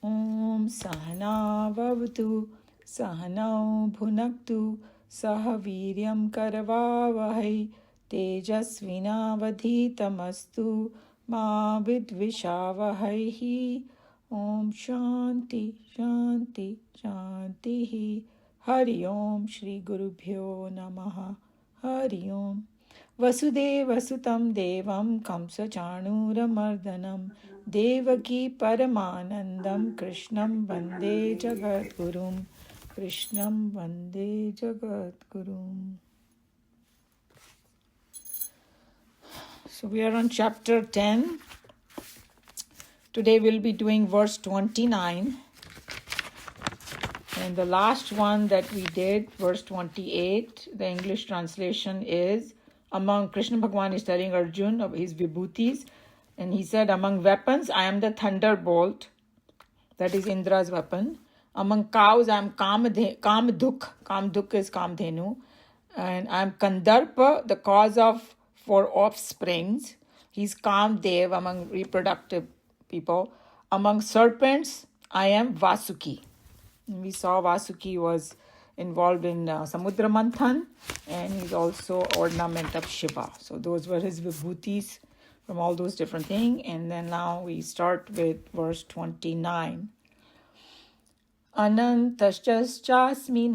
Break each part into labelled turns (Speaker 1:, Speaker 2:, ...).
Speaker 1: Om Sahana Vavatu Sahanau Bhunaktu Sah Viryam Karavavahai Tejasvinavadhitamastu Ma Vidvishavahai. Om Shanti Shanti Shanti. Hari Om Shri Gurubhyo Namaha. Hari Om. वसुदेवसुतं देवं कंसचाणूरमर्दनं देवकी परमानन्दं कृष्णं वन्दे जगद्गुरुं कृष्णं वन्दे जगद्गुरुम्. So we are on chapter 10. Today we'll be doing verse 29. And the last one that we did, verse 28, the English translation is, among Krishna Bhagavan is telling Arjun of his vibhutis, and he said, among weapons, I am the thunderbolt, that is Indra's weapon. Among cows, I am Kamduk. Kamduk is Kamdhenu. And I am Kandarpa, the cause of for offsprings. He's Kamdev among reproductive people. Among serpents, I am Vasuki. We saw Vasuki was involved in Samudra Manthan, and he's also ornament of Shiva. So those were his vibhutis from all those different things. And then now we start with verse 29. Anantaschasmi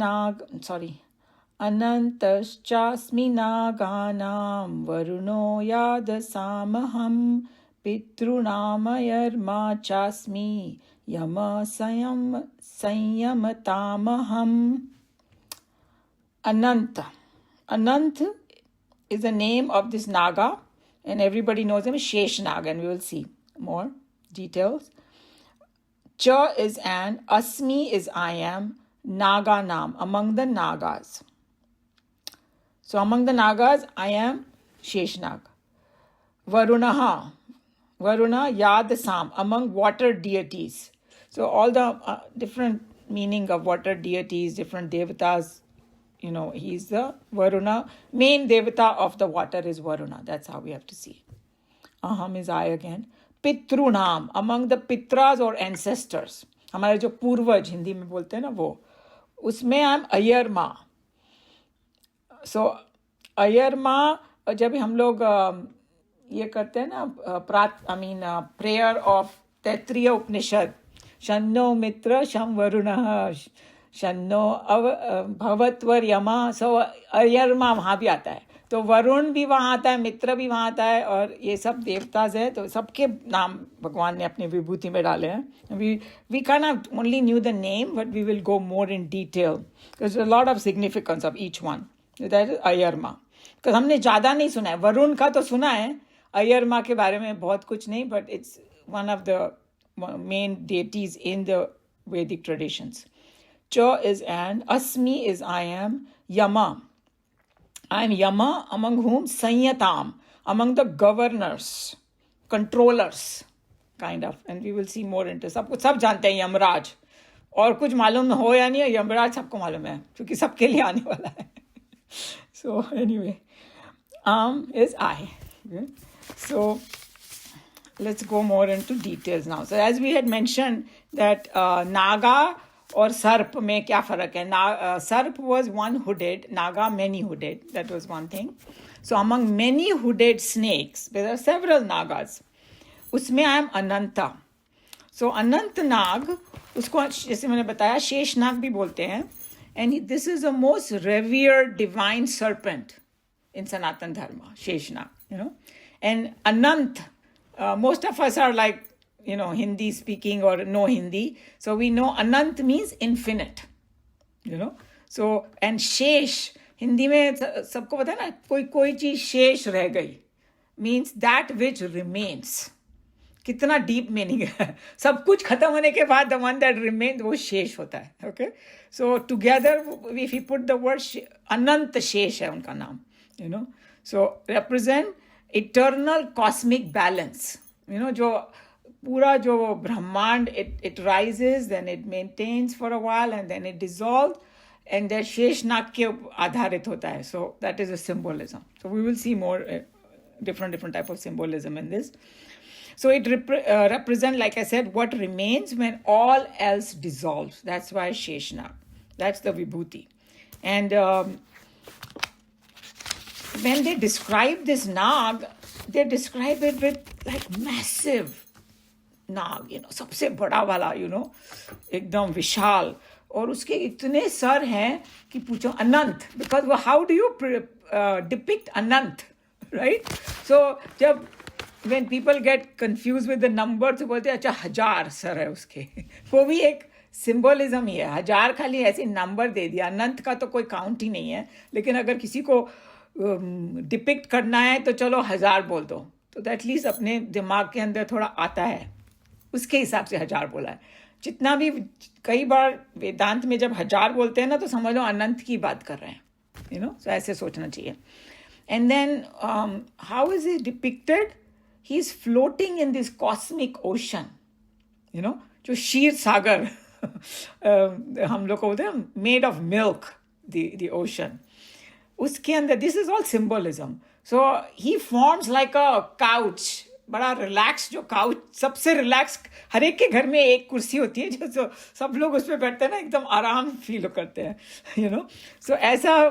Speaker 1: naganam varuno yadasamaham pitrunamayarma chasmi yama sanyamatamaham. Ananta. Anant is the name of this Naga, and everybody knows him as Sheshnaga, and we will see more details. Cha is an, Asmi is I am, Naganam, among the Nagas. So among the Nagas, I am Sheshnag. Varuna Yadasam, among water deities. So all the different meaning of water deities, different devatas, he's the Varuna. Main devata of the water is Varuna. That's how we have to see it. Aham is I again. Pitrunam, among the pitras or ancestors. हमारे जो पूर्वज हिंदी में बोलते हैं ना वो, उसमें I am अयरमा. सो अयरमा जब हम लोग ये करते हैं ना प्रेयर ऑफ तैत्रीय उपनिषद, शन्नो मित्र शं वरुणः शन्नो भवत्वर यमा, सो अयरमा वहाँ भी आता है. तो वरुण भी वहाँ आता है, मित्र भी वहाँ आता है, और ये सब देवताज है. तो सबके नाम भगवान ने अपनी विभूति में डाले हैं. We kind of only knew the name, but we will go more in detail. There's a lot of significance of each one. That is अयरमा. Because हमने ज़्यादा नहीं सुना है. वरुण का तो सुना है, अयरमा के बारे में बहुत कुछ नहीं, but it's one of the main deities in the Vedic traditions. Cha is an, Asmi is I am, Yama. I am Yama, among whom Sanyatam, among the governors, controllers, kind of. And we will see more into सब जानते हैं यमराज. और कुछ मालूम हो या नहीं, यमराज सबको मालूम है, क्योंकि सबके लिए आने वाला है. So anyway, is I. Okay? So let's go more into details now. So as we had mentioned that Naga और सर्प में क्या फर्क है. सर्प was one hooded, Naga many hooded. That was one thing. So among many hooded snakes, there are several Nagas. उसमें I am Ananta. So Anant Nag, उसको जैसे मैंने बताया शेषनाग भी बोलते हैं. And this is the most revered divine serpent in Sanatan Dharma, Sheshnag, And Anant, most of us are like, Hindi speaking or no Hindi. So we know Anant means infinite, So, and Shesh, Hindi में सबको पता है ना, कोई चीज शेष रह गई, means that which remains. कितना डीप मीनिंग है. सब कुछ खत्म होने के बाद the one that remains वो शेष होता है. Okay, so together if we put the word अनंत शेष है उनका नाम, so represent eternal cosmic balance. जो पूरा जो ब्रह्मांड it rises, then it maintains for a while, and then it dissolves, and that Sheshnag के आधारित होता है. So that is a symbolism. So we will see more different type of symbolism in this. So it represents, like I said, what remains when all else dissolves. That's why Sheshnag. That's the Vibhuti. And when they describe this Nag, they describe it with like massive नाग, सबसे बड़ा वाला, एकदम विशाल, और उसके इतने sir हैं कि पूछो, Anant, because how do you depict Anant, right? So जब when people get confused with the number, तो बोलते हैं अच्छा 1000 सर है उसके वो भी एक सिंबलिज्म ही है. 1000 खाली ऐसे नंबर दे दिया, अनंत का तो कोई काउंट ही नहीं है. लेकिन अगर किसी को डिपिक्ट करना है तो चलो 1000 बोल दो, तो एटलीस्ट अपने दिमाग के अंदर थोड़ा आता है, उसके हिसाब से 1000 बोला है. जितना भी, कई बार वेदांत में जब 1000 बोलते हैं ना, तो समझ लो अनंत की बात कर रहे हैं, सो ऐसे सोचना चाहिए. And then how is it depicted? He is floating in this cosmic ocean, जो क्षीर सागर हम लोग को बोलते हैं, made of milk, the ocean, उसके अंदर this is all symbolism. So he forms like a couch, बड़ा रिलैक्स, जो काउच सबसे रिलैक्स, हर एक के घर में एक कुर्सी होती है जो सब लोग उस पर बैठते हैं ना, एकदम आराम फील करते हैं, सो ऐसा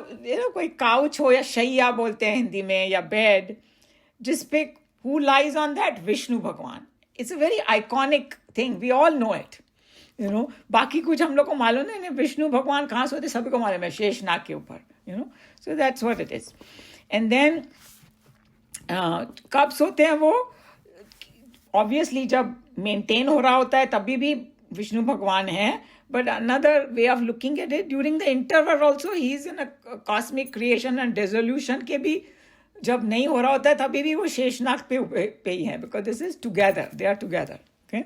Speaker 1: कोई काउच हो, या शैया बोलते हैं हिंदी में, या बेड, जिस पे who lies on that? Vishnu भगवान. It's a very iconic thing, we all know it, बाकी कुछ हम लोग को मालूम नहीं, विष्णु भगवान कहाँ सोते सभी को मालूम है, शेषनाग के ऊपर, so that's what it is. And then कब सोते हैं वो? ऑब्वियसली जब मेंटेन हो रहा होता है तभी भी विष्णु भगवान है, but another way of looking at it, during the interval also he is in a cosmic creation and dissolution के भी जब नहीं हो रहा होता है तभी भी वो शेषनाग पे ही है, because this is together, they are together. Okay,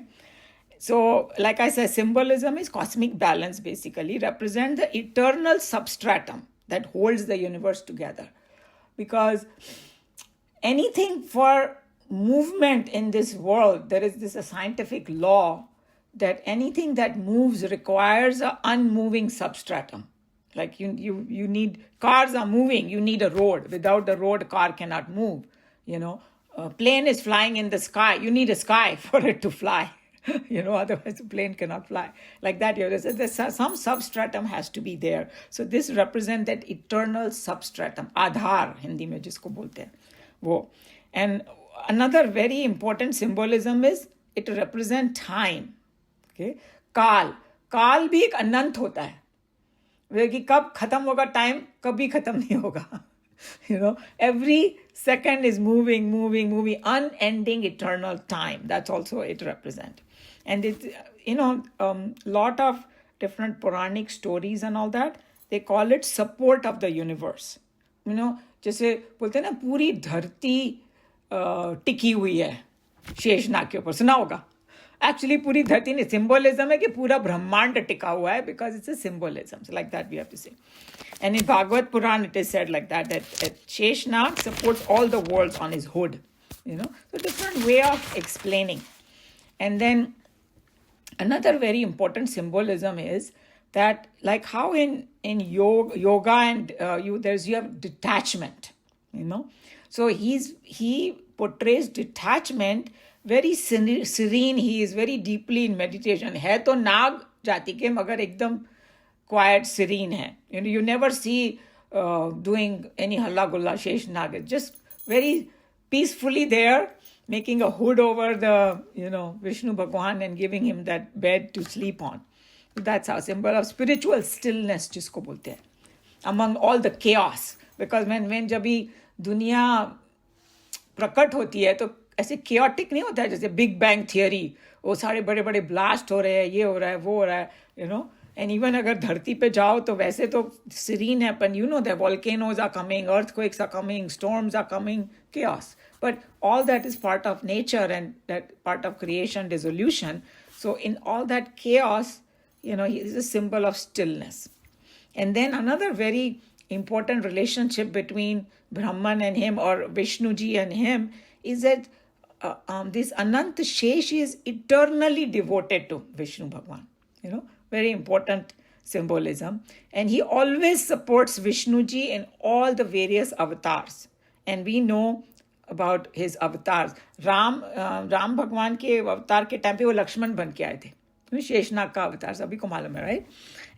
Speaker 1: so like I said, symbolism is cosmic balance, basically represent the eternal substratum that holds the universe together, because anything for movement in this world, there is this a scientific law that anything that moves requires an unmoving substratum. Like you need, cars are moving, you need a road. Without the road, car cannot move. A plane is flying in the sky, you need a sky for it to fly. Otherwise the plane cannot fly. Like that, there's some substratum has to be there. So this represents that eternal substratum, Aadhar Hindi mein jisko bolte hain wo. And another very important symbolism is it represents time. Okay, काल भी एक अनंत होता है, कि कब खत्म होगा time, कभी खत्म नहीं होगा. Every second is moving, unending eternal time. That's also it represents. And it's, lot of different Puranic stories and all that, they call it support of the universe. जैसे बोलते हैं ना, पूरी धरती टिकी हुई है शेषनाग के ऊपर, सुना होगा. एक्चुअली पूरी धरती नहीं, सिंबलिज्म है कि पूरा ब्रह्मांड टिका हुआ है, because it's a symbolism. So like that we have to say. And in Bhagavad Puran it is said like that Sheshnag supports all the worlds on his hood. So different way of explaining. And then another very important symbolism is that, like how in yoga and you have detachment, so he portrays detachment very serene. He is very deeply in meditation. है तो नाग जाति के, मगर एकदम quiet, serene है. You never see doing any halla gulla. Sheshnag is just very peacefully there, making a hood over the Vishnu Bhagwan and giving him that bed to sleep on. That's our symbol of spiritual stillness, जिसको बोलते हैं, among all the chaos. Because when जब भी दुनिया प्रकट होती है तो ऐसे chaotic नहीं होता है, जैसे बिग बैंग थियरी, वो सारे बड़े बड़े ब्लास्ट हो रहे हैं, ये हो रहा है, वो हो रहा है, And even अगर धरती पे जाओ तो वैसे तो serene है, but the volcanoes are coming, earthquakes are coming, storms are coming, chaos. But all that is part of nature and that part of creation, dissolution. So in all that chaos, he is a symbol of stillness. And then another very important relationship between Brahman and him, or Vishnuji and him, is that this Anant Shesh is eternally devoted to Vishnu Bhagwan. Very important symbolism. And he always supports Vishnuji in all the various avatars. And we know about his avatars. Ram भगवान के अवतार के time पे वो लक्ष्मण बन के आए थे, शेषनाग का अवतार सभी को मालूम है, राइट?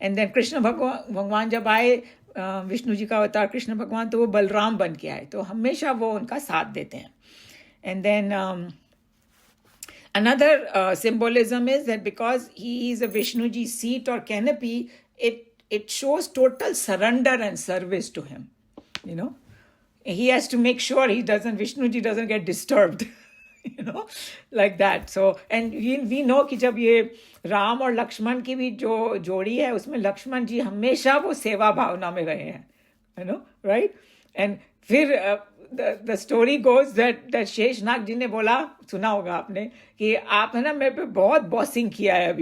Speaker 1: एंड देन कृष्ण भगवान जब आए, विष्णु जी का अवतार कृष्ण भगवान, तो वो बलराम बन के आए, तो हमेशा वो उनका साथ देते हैं. And then another symbolism is that because he is a Vishnuji seat or canopy, it shows total surrender and service to him. You know, he has to make sure Vishnuji doesn't get disturbed. You know, like that. So, and we know कि जब ये राम और लक्ष्मण की भी जो जोड़ी है, उसमें लक्ष्मण जी हमेशा वो सेवा भावना में रहे हैं. You know, right? And फिर the story goes that Sheshnag जी ने बोला, सुना होगा आपने, कि आप है ना मेरे पे बहुत बॉसिंग किया है,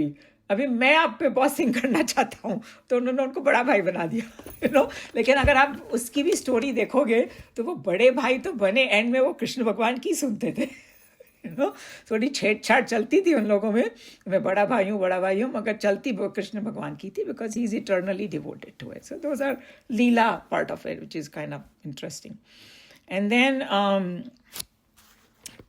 Speaker 1: अभी मैं आप पे बॉसिंग करना चाहता हूँ, तो उन्होंने उनको बड़ा भाई बना दिया. यू नो, लेकिन अगर आप उसकी भी स्टोरी देखोगे तो वो बड़े भाई तो बने, एंड में वो कृष्ण भगवान की सुनते थे. यू नो, थोड़ी छेड़छाड़ चलती थी उन लोगों में, मैं बड़ा भाई हूँ, मगर चलती वो कृष्ण भगवान की थी, because he is eternally devoted to it. So those are leela part of it, which is kind of interesting. And then,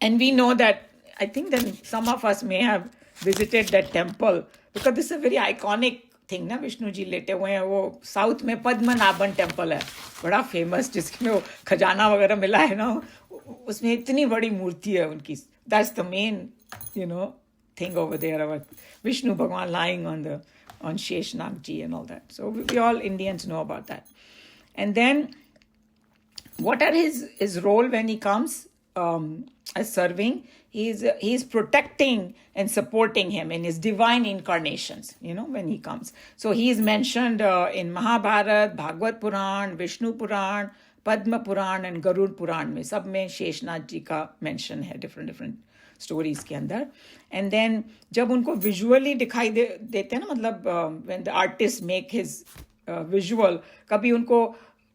Speaker 1: and we know that, I think that some of us may have visited that temple, because this is a very iconic thing ना, विष्णु जी लेटे हुए हैं, वो south में Padmanabhan temple है, बड़ा famous, जिसमें वो खजाना वगैरह मिला है ना, उसमें इतनी बड़ी मूर्ति है उनकी. That's the main, you know, thing over there, about Vishnu Bhagwan lying on Sheshnag ji and all that. So we all Indians know about that. And then, what are his role when he comes as serving? He's protecting and supporting him in his divine incarnations, you know, when he comes. So he is mentioned in Mahabharata, Bhagavad Puran, Vishnu Puran, Padma Puran and Garud Puran में, सब में शेषनाग जी का mention है different stories के अंदर. And then जब उनको visually दिखाई देते हैं ना, मतलब when the artists make his visual, कभी उनको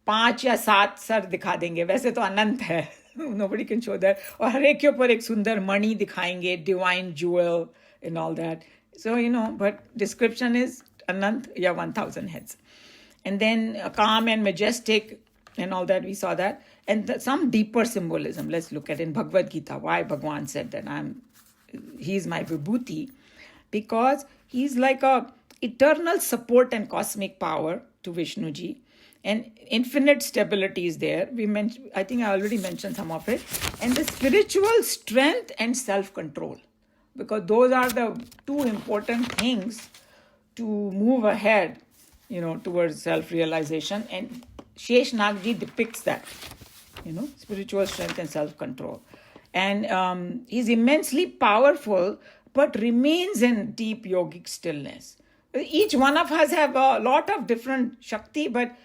Speaker 1: 5 या 7 सर दिखा देंगे, वैसे तो अनंत है, nobody can show that, और हर एक के ऊपर एक सुंदर मणि दिखाएंगे, divine jewel and all that. So, you know, but description is anant या 1000 heads. And then calm and majestic and all that, we saw that. And some deeper symbolism, let's look at in Bhagavad Gita, why Bhagwan said that he's my vibhuti, because he's like a eternal support and cosmic power to Vishnu ji. And infinite stability is there. I think I already mentioned some of it. And the spiritual strength and self-control. Because those are the two important things to move ahead, you know, towards self-realization. And Sheshnag ji depicts that, you know, spiritual strength and self-control. And he's immensely powerful, but remains in deep yogic stillness. Each one of us have a lot of different Shakti, but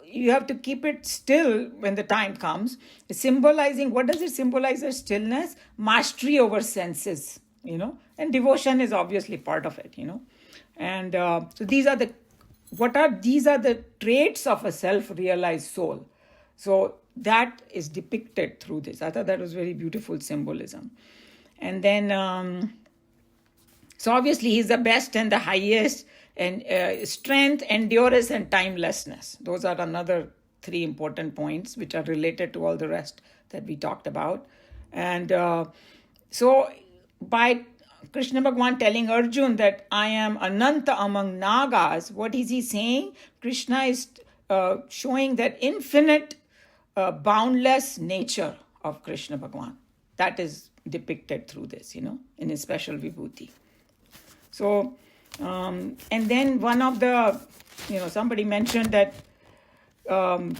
Speaker 1: you have to keep it still when the time comes. Symbolizing, what does it symbolize as stillness? Mastery over senses, you know, and devotion is obviously part of it, you know. And so these are the traits of a self-realized soul. So that is depicted through this. I thought that was very beautiful symbolism. And then, so obviously he's the best and the highest, and strength, endurance, and timelessness. Those are another 3 important points which are related to all the rest that we talked about. And so by Krishna Bhagwan telling Arjun that I am Ananta among Nagas, what is he saying? Krishna is showing that infinite, boundless nature of Krishna Bhagwan. That is depicted through this, you know, in his special vibhuti. So, and then one of the, you know, somebody mentioned that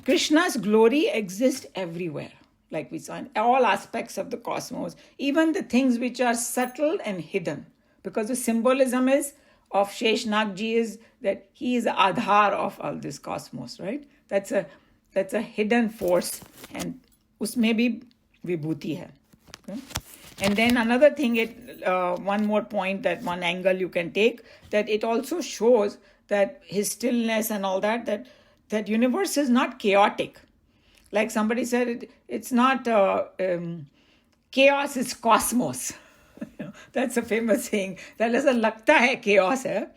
Speaker 1: Krishna's glory exists everywhere, like we saw in all aspects of the cosmos, even the things which are subtle and hidden, because the symbolism is of Sheshnag ji is that he is the Adhar of all this cosmos, right? That's a hidden force, and usme bhi vibhuti hai. Okay? And then another thing, one more point, that one angle you can take, that it also shows that his stillness and all that universe is not chaotic. Like somebody said, it's not chaos, is cosmos. That's a famous saying. That ऐसा लगता है chaos है,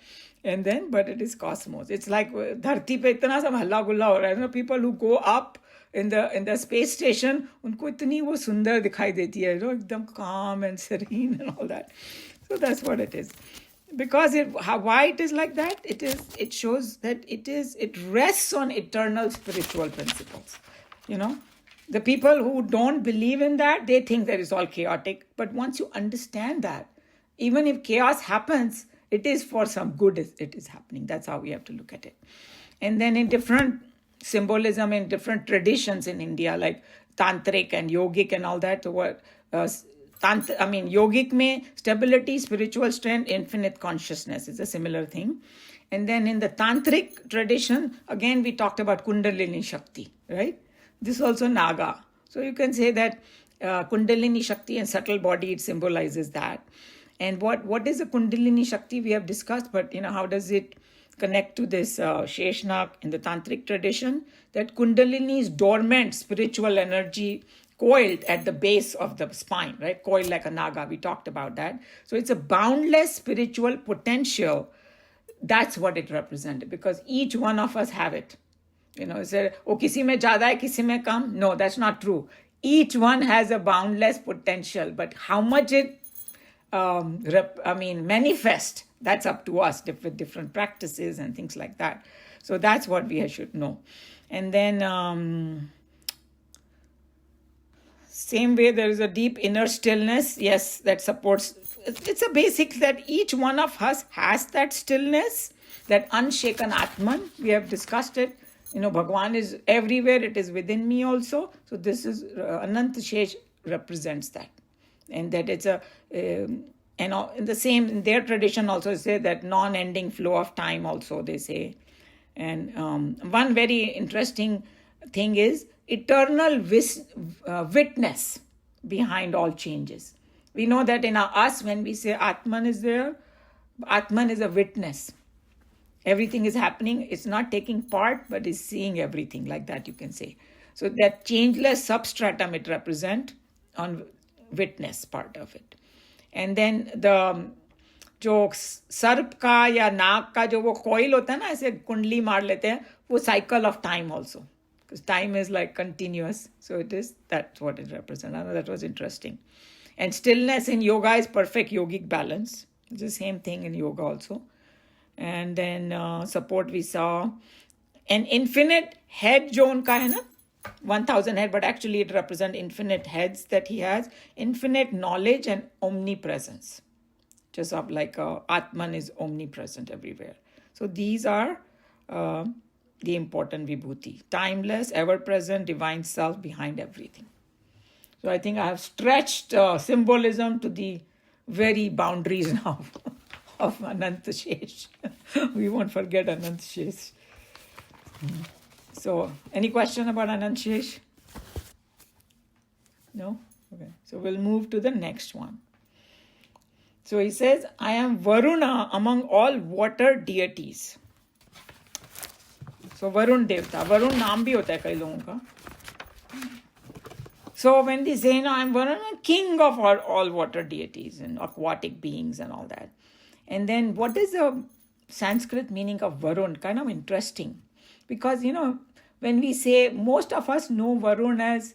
Speaker 1: and then, but it is cosmos. It's like धरती पे इतना सब हल्ला गुल्ला हो रहा है. People who go up in the space station, उनको इतनी वो सुंदर दिखाई देती है, एकदम calm and serene and all that. So that's what it is. Because why it is like that? It shows that it rests on eternal spiritual principles. The people who don't believe in that, they think that it's all chaotic. But once you understand that, even if chaos happens, it is for some good it is happening. That's how we have to look at it. And then in different symbolism, in different traditions in India, like tantric and yogic and all that, yogic mein stability, spiritual strength, infinite consciousness is a similar thing. And then in the tantric tradition, again, we talked about Kundalini Shakti, right? This is also Naga. So you can say that Kundalini Shakti and subtle body, it symbolizes that. And what is the Kundalini Shakti we have discussed, but how does it connect to this Sheshnag in the Tantric tradition? That Kundalini is dormant spiritual energy coiled at the base of the spine, right? Coiled like a Naga. We talked about that. So it's a boundless spiritual potential. That's what it represented, because each one of us have it. Kisi mein zyada hai, kisi mein kam. No, that's not true. Each one has a boundless potential, but how much it manifest, that's up to us with different practices and things like that. So that's what we should know. And then same way, there is a deep inner stillness, yes, that supports. It's a basic that each one of us has that stillness, that unshaken Atman. We have discussed it. Bhagwan is everywhere. It is within me also. So this is Anant Shesh represents that. And that it's in their tradition also say that non-ending flow of time also, they say. And one very interesting thing is eternal witness behind all changes. We know that in us, when we say Atman is there, Atman is a witness. Everything is happening. It's not taking part, but is seeing everything, like that you can say. So that changeless substratum it represents on witness part of it. And then the जो सर्प का या नाग का जो वो coil होता है ना, ऐसे कुंडली मार लेते हैं, वो cycle of time also. Because time is like continuous. So that's what it represents. I know that was interesting. And stillness in yoga is perfect yogic balance. It's the same thing in yoga also. And then support we saw. An infinite head jo unka hai na, 1000 head, but actually it represents infinite heads that he has. Infinite knowledge and omnipresence. Just like Atman is omnipresent everywhere. So these are the important vibhuti. Timeless, ever-present, divine self behind everything. So I think I have stretched symbolism to the very boundaries now of Anant Shesh. We won't forget Anant Shesh. So, any question about Anant Shesh? No? Okay. So we'll move to the next one. So he says, I am Varuna among all water deities. So Varun Devta. Varun naam bhi hota hai kai logon ka. So when they say, I'm Varuna, king of all water deities and aquatic beings and all that. And then what is the Sanskrit meaning of Varun? Kind of interesting. Because, when we say, most of us know Varun as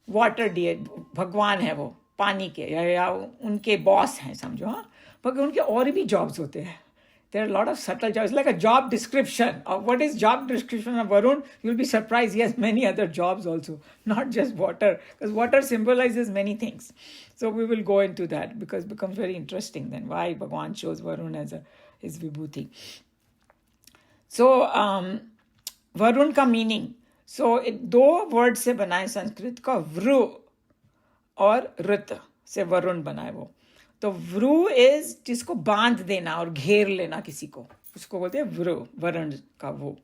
Speaker 1: water deity, Bhagwan hai wo, पानी के या उनके boss हैं समझो. हाँ, मगर उनके और भी जॉब्स होते हैं. There are a lot of subtle jobs. It's like a job description of what is job description of Varun. You'll be surprised. He has many other jobs also, not just water, because water symbolizes many things. So we will go into that because it becomes very interesting then why Bhagwan chose Varun as his vibhuti. So Varun ka meaning. So दो word से बना है संस्कृत का वृ और ऋत से वरुण बना है वो. तो वृ इज जिसको बांध देना और घेर लेना किसी को, उसको बोलते हैं वृ, वरुण का वो.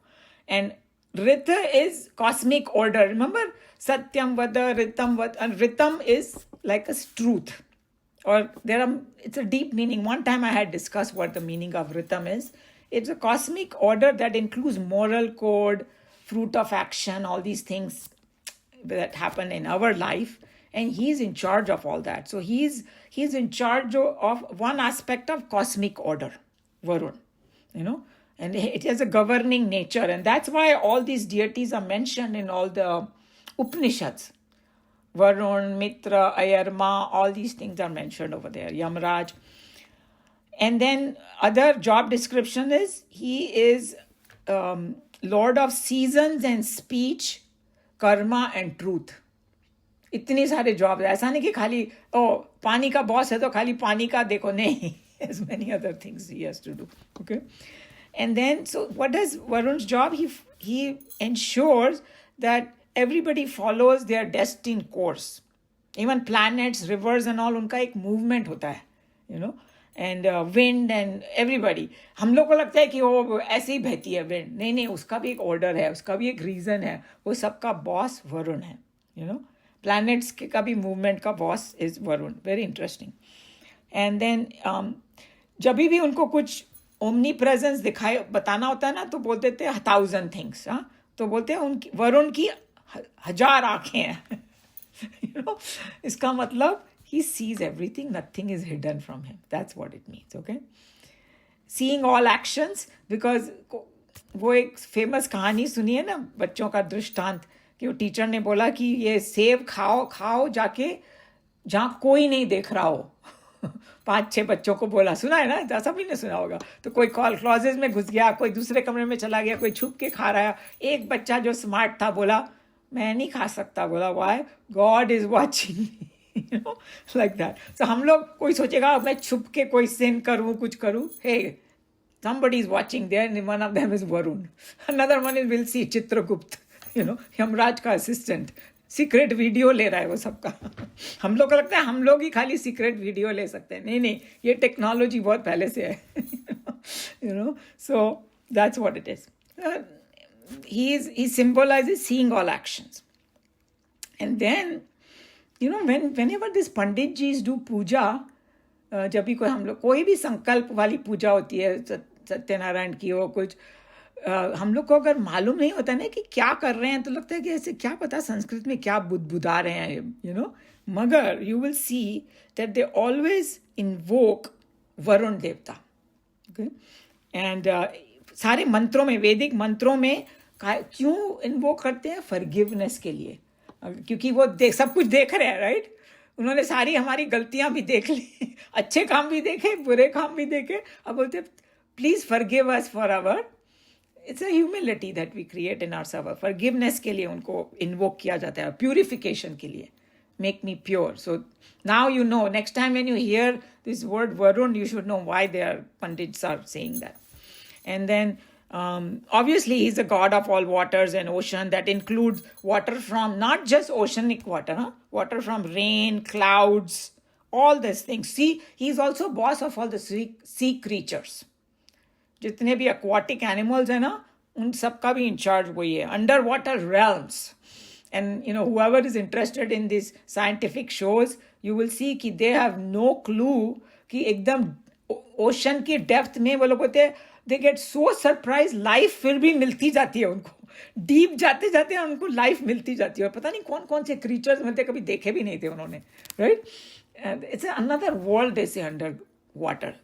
Speaker 1: And rita is cosmic order. Remember satyam vada ritam vada. Ritam is like a truth. Or it's a deep meaning. One time I had discussed what the meaning of Ritam is. It's a cosmic order that includes moral code, fruit of action, all these things that happen in our life. And he's in charge of all that. So he's in charge of one aspect of cosmic order, Varun, and it has a governing nature, and that's why all these deities are mentioned in all the Upanishads. Varun, Mitra, Ayarma, all these things are mentioned over there. Yamraj. And then other job description is he is Lord of seasons and speech, karma and truth. इतनी सारे job, ऐसा नहीं कि खाली पानी का boss है तो खाली पानी का देखो, नहीं. As many other things he has to do. Okay. And then, so what does Varun's job? He ensures that everybody follows their destined course. Even planets, rivers and all, उनका एक movement होता है, you know. And wind and everybody. हम लोग को लगता है कि वो ऐसे ही बहती है wind. नहीं, उसका भी एक order है, उसका भी एक reason है. वो सबका boss वरुण है, you know. Planets के का भी movement का boss is Varun. Very interesting. And then जब भी उनको कुछ ओमनी प्रेजेंस दिखाई बताना होता है ना, तो बोलते थे 1,000 थिंग्स. तो बोलते हैं उनकी वरुण की 1,000 आंखें हैं. You know, इसका मतलब he sees everything, nothing is hidden from him. That's what it means. Okay. Seeing all actions, because वो एक फेमस कहानी सुनी है ना बच्चों का दृष्टांत, कि वो टीचर ने बोला कि ये सेब खाओ जाके जहाँ कोई नहीं देख रहा हो. 5-6 बच्चों को बोला, सुना है ना, सभी ने सुना होगा. तो कोई क्लॉजेज में घुस गया, कोई दूसरे कमरे में चला गया, कोई छुप के खा रहा है. एक बच्चा जो स्मार्ट था बोला मैं नहीं खा सकता. बोला why? God is watching, you know, like that. So हम लोग, कोई सोचेगा मैं छुप के कोई sin करूँ, कुछ करूँ. Hey, somebody is watching there, and one of them is Varun. Another one is, we'll see, Chitragupta, you know, Yamraj का assistant. सीक्रेट वीडियो ले रहा है वो सबका. हम लोग को लगता है हम लोग ही खाली सीक्रेट वीडियो ले सकते हैं. नहीं, ये टेक्नोलॉजी बहुत पहले से है. You know, so that's what it is. He symbolizes seeing all actions. And then, you know, whenever these Pandit Jis do puja, जब भी हम लोग कोई भी संकल्प वाली पूजा होती है, सत्यनारायण की हो कुछ, हम लोग को अगर मालूम नहीं होता ना कि क्या कर रहे हैं, तो लगता है कि ऐसे क्या पता संस्कृत में क्या बुदबुदा रहे हैं, you know. मगर you will see that they always invoke Varun देवता. Okay? And सारे मंत्रों में, वैदिक मंत्रों में क्यों इन्वोक करते हैं? फॉरगिवनेस के लिए. क्योंकि वो सब कुछ देख रहे हैं, राइट. उन्होंने सारी हमारी गलतियां भी देख ली, अच्छे काम भी देखे, बुरे काम भी देखे. अब बोलते please forgive us for our, it's a humility that we create in ourself. Forgiveness के लिए उनको इन्वोक किया जाता है, प्यूरिफिकेशन के लिए. Make me pure. So now you know, next time when you hear this word Varun, you should know why their Pandits are saying that. And then obviously he's a god of all waters and ocean. That includes water from, not just oceanic water, water from rain, clouds, all these things. See, he's also boss of all the sea creatures. जितने भी aquatic animals हैं ना, उन सब का भी in charge वही है. Underwater realms. And, you know, whoever is interested in these scientific shows, you will see कि they have no clue कि एकदम ocean की depth में वो लोग होते हैं, they get so surprised, life फिर भी मिलती जाती है उनको. Deep जाते जाते हैं उनको life मिलती जाती है. और पता नहीं कौन कौन से creatures मिलते, कभी देखे भी नहीं थे उन्होंने, right? And it's another world they say underwater.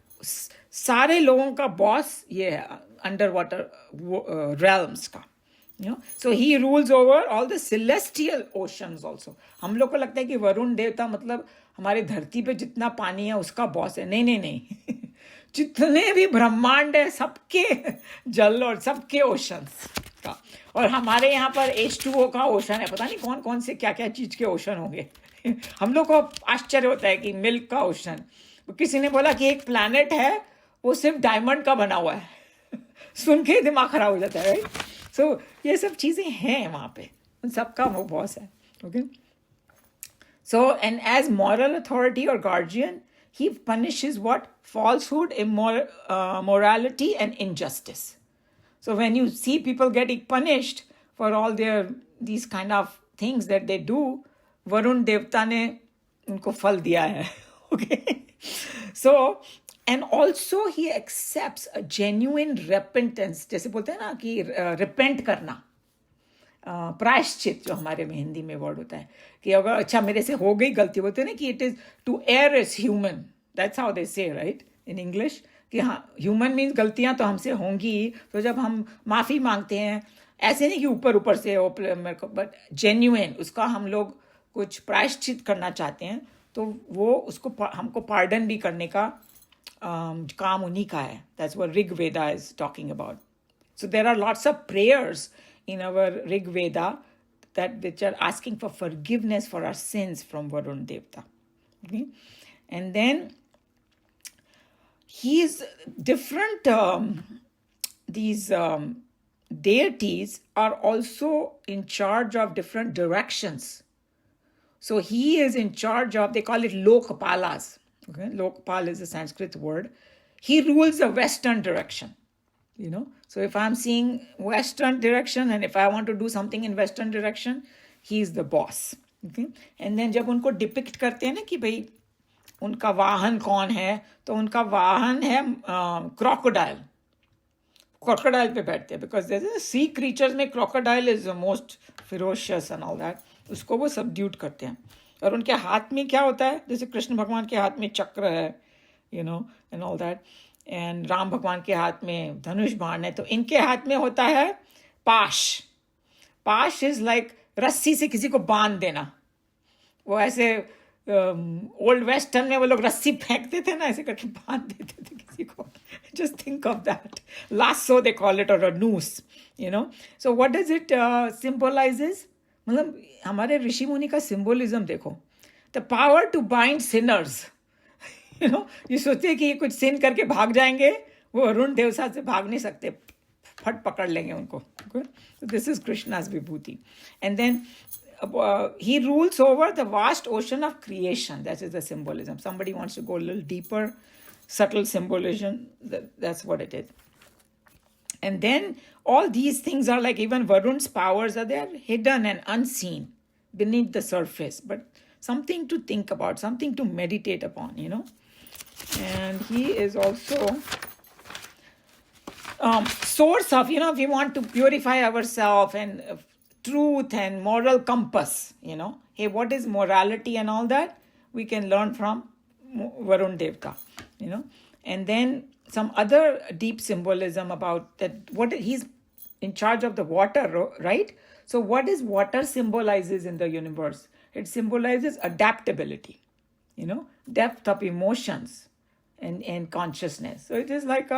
Speaker 1: सारे लोगों का boss ये है underwater realms का. You know? So he rules over all the celestial oceans also. हम लोग को लगता है कि वरुण देवता मतलब हमारे धरती पे जितना पानी है उसका बॉस है. नहीं. जितने भी ब्रह्मांड है सबके जल और सबके ओशंस का. और हमारे यहाँ पर H2O का ओशन है. पता नहीं कौन कौन से क्या क्या चीज के ओशन होंगे. हम लोग को आश्चर्य होता है कि मिल्क का ओशन. किसी ने बोला कि एक प्लैनेट है वो सिर्फ डायमंड का बना हुआ है. सुन के दिमाग खराब हो जाता है, राइट. So, ये सब चीजें हैं वहाँ पे, उन सबका वो बॉस है. Okay? So, and as moral authority or guardian, he punishes what? Falsehood, immorality and injustice. So, when you see people getting punished for all these kind of things that they do, Varun Devta ne उनको फल दिया है. Okay? So, and also he accepts a genuine repentance. जैसे बोलते हैं ना कि repent करना, प्रायश्चित जो हमारे में हिंदी में वर्ड होता है कि अगर अच्छा मेरे से हो गई गलती, बोलते हैं ना कि it is to err is human. That's how they say, right, in English. कि हाँ, ह्यूमन मीन्स गलतियां तो हमसे होंगी, तो जब हम माफ़ी मांगते हैं, ऐसे नहीं कि ऊपर ऊपर से मेरे को, बट जेन्युइन उसका हम लोग कुछ प्रायश्चित करना चाहते हैं, तो वो उसको हमको पार्डन भी करने का काम उन्हीं का है. That's what Rig Veda is talking about. So there are lots of prayers in our Rig Veda which are asking for forgiveness for our sins from Varun Devta. Okay? And then he's different, these deities are also in charge of different directions. So he is in charge of, they call it Lokpalas. Okay? Lokpal is a Sanskrit word. He rules the western direction. So if I'm seeing western direction and if I want to do something in western direction, he is the boss. Okay? And then जब उनको depict करते हैं ना कि भाई उनका वाहन कौन है, तो उनका वाहन है क्रोकोडाइल. क्रोकोडाइल पे बैठते हैं, बिकॉज सी क्रीचर्स में crocodile is the most ferocious and all that. उसको वो सबड्यूट करते हैं. और उनके हाथ में क्या होता है, जैसे कृष्ण भगवान के हाथ में चक्र है, and all that. And Ram भगवान के हाथ में धनुष बाण है. तो इनके हाथ में होता है पाश. पाश इज लाइक रस्सी से किसी को बांध देना. वो ऐसे ओल्ड वेस्टर्न में वो लोग रस्सी फेंकते थे ना, ऐसे करके बांध देते थे किसी को. Just think of that. Lasso they call it, और a noose. So what does it symbolises. मतलब हमारे ऋषि मुनि का सिंबोलिज्म देखो. The power to bind sinners. ये सोचते कि ये कुछ सिन करके भाग जाएंगे, वो अरुण देवता से भाग नहीं सकते, फट पकड़ लेंगे उनको. This is Krishna's vibhuti. And then he rules over the vast ocean of creation. That is the symbolism. Somebody wants to go a little deeper, subtle symbolism, that's what it is. And then all these things are like, even Varun's powers are there, hidden and unseen beneath the surface, but something to think about, something to meditate upon. And he is also source of, if we want to purify ourselves, and truth and moral compass. Hey, what is morality and all that, we can learn from Varun Devta. And then some other deep symbolism about that, what he's in charge of the water, right? So what does water symbolizes in the universe? It symbolizes adaptability, depth of emotions and consciousness. So it is like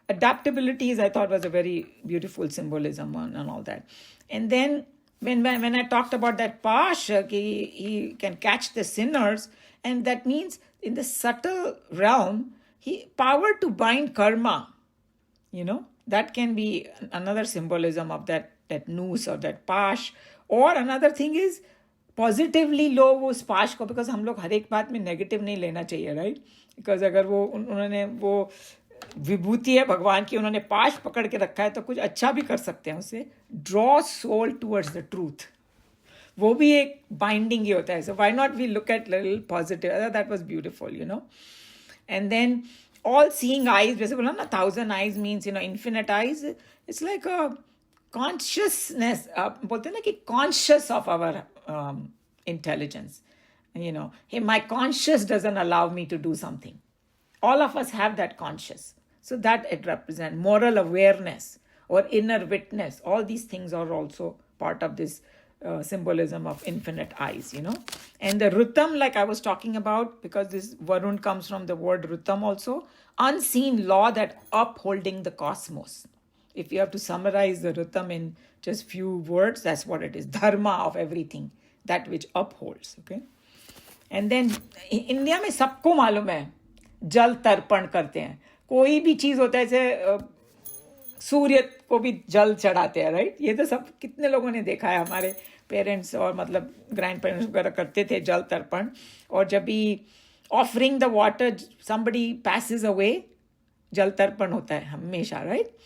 Speaker 1: adaptability is, I thought, was a very beautiful symbolism and all that. And then when I talked about that Pash, he can catch the sinners, and that means in the subtle realm, power to bind karma, that can be another symbolism of that noose or that Pash. Or another thing is positively लो वो उस पाश को, because हम लोग हर एक बात में नेगेटिव नहीं लेना चाहिए, राइट? बिकॉज अगर वो उन्होंने वो विभूति है भगवान की, उन्होंने पाश पकड़ के रखा है, तो कुछ अच्छा भी कर सकते हैं उससे. Draw soul towards the truth, वो भी एक बाइंडिंग ही होता है. So why not we look at little positive. That was beautiful, and then all seeing eyes, जैसे बोला ना 1000 eyes means infinite eyes. It's like a consciousness, बोलते हैं ना कि conscious of our intelligence. Hey, my conscious doesn't allow me to do something. All of us have that conscious. So that it represents moral awareness or inner witness. All these things are also part of this symbolism of infinite eyes, And the Rutam, like I was talking about, because this Varun comes from the word Rutam also, unseen law that upholding the cosmos. If you have to summarize the Rutam in just few words, that's what it is. Dharma of everything, that which upholds. Okay. And then India में सबको मालूम है जल तर्पण करते हैं. कोई भी चीज होता है, जैसे सूर्य को भी जल चढ़ाते हैं, राइट? ये तो सब कितने लोगों ने देखा है. हमारे पेरेंट्स और मतलब ग्रैंड पेरेंट्स वगैरह करते थे जल तर्पण. और जब भी offering the water somebody passes away, जल तर्पण होता है हमेशा, right?